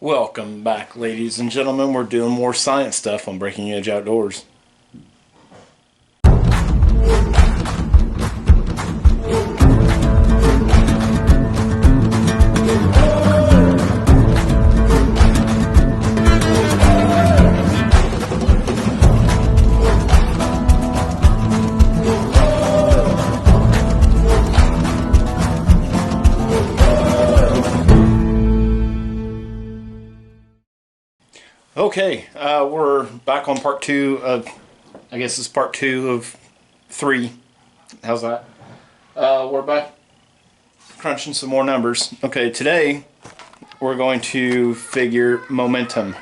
Welcome back, ladies and gentlemen. We're doing more science stuff on Breaking Edge Outdoors. Okay, we're back on part two of, I guess it's part two of 3. How's that? We're back crunching some more numbers. Okay, today we're going to figure momentum.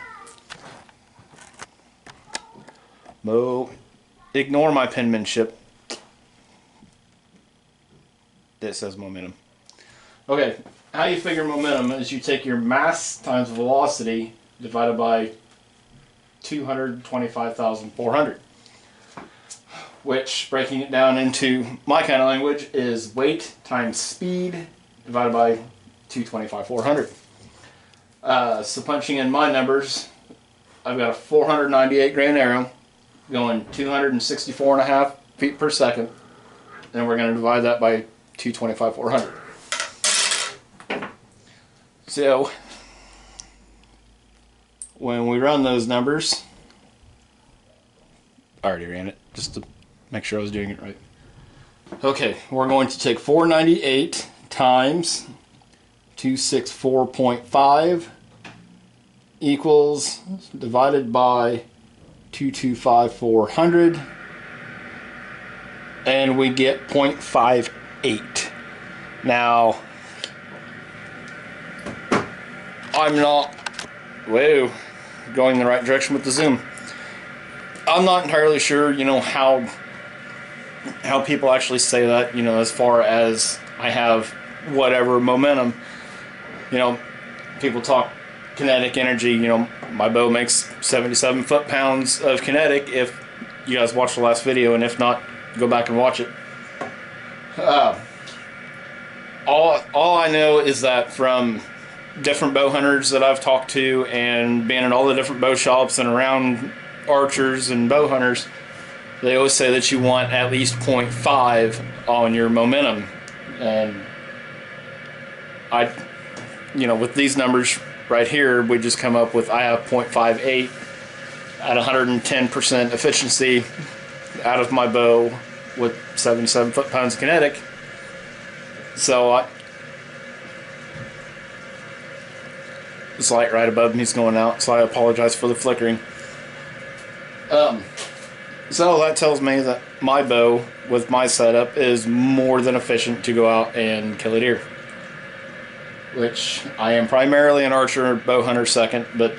Ignore my penmanship. It says momentum. Okay, how you figure momentum is you take your mass times velocity divided by 225,400, which, breaking it down into my kind of language, is weight times speed divided by 225,400. So punching in my numbers, I've got a 498 grain arrow going 264.5 feet per second, and we're going to divide that by 225,400. So when we run those numbers, I already ran it just to make sure I was doing it right. Okay, we're going to take 498 times 264.5 equals divided by 225,400, and we get 0.58. Now, I'm not, whoa, going in the right direction with the zoom. I'm not entirely sure, how people actually say that, as far as I have whatever momentum. People talk kinetic energy. My bow makes 77 foot-pounds of kinetic, if you guys watched the last video, and if not, go back and watch it. All I know is that from different bow hunters that I've talked to, and being in all the different bow shops and around archers and bow hunters, they always say that you want at least 0.5 on your momentum. And with these numbers right here, we just come up with, I have 0.58 at 110% efficiency out of my bow with 77 foot-pounds of kinetic. So this light right above me is going out, so I apologize for the flickering. So that tells me that my bow with my setup is more than efficient to go out and kill a deer, which I am primarily an archer bow hunter second, but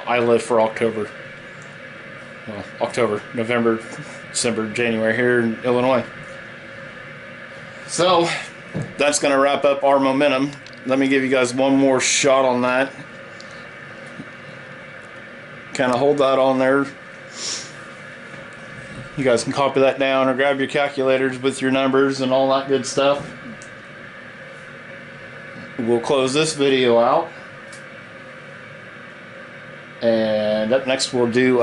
I live for October. Well, October, November, December, January here in Illinois. So that's going to wrap up our momentum. Let me give you guys one more shot on that. Kind of hold that on there. You guys can copy that down or grab your calculators with your numbers and all that good stuff. We'll close this video out. And up next we'll do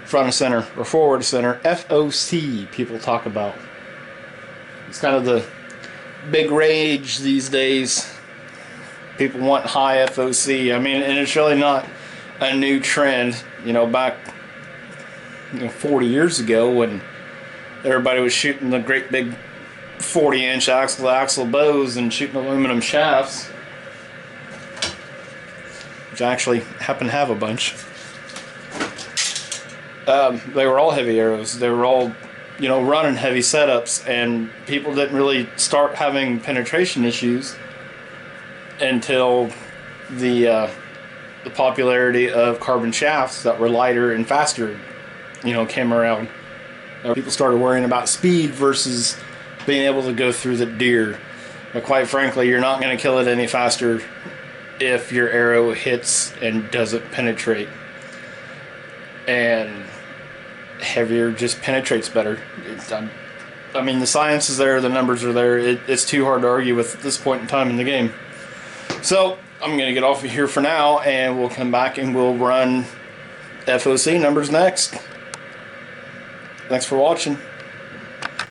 front of center or forward of center. FOC people talk about. It's kind of the big rage these days. People want high FOC. I mean, and it's really not a new trend. Back 40 years ago, when everybody was shooting the great big 40-inch axle bows and shooting aluminum shafts, which I actually happen to have a bunch. They were all heavy arrows. They were all running heavy setups, and people didn't really start having penetration issues until the popularity of carbon shafts that were lighter and faster came around. People started worrying about speed versus being able to go through the deer. But quite frankly, you're not going to kill it any faster if your arrow hits and doesn't penetrate. And heavier just penetrates better. I mean, the science is there, the numbers are there. It's too hard to argue with at this point in time in the game. So I'm going to get off of here for now, and we'll come back and we'll run FOC numbers next. Thanks for watching.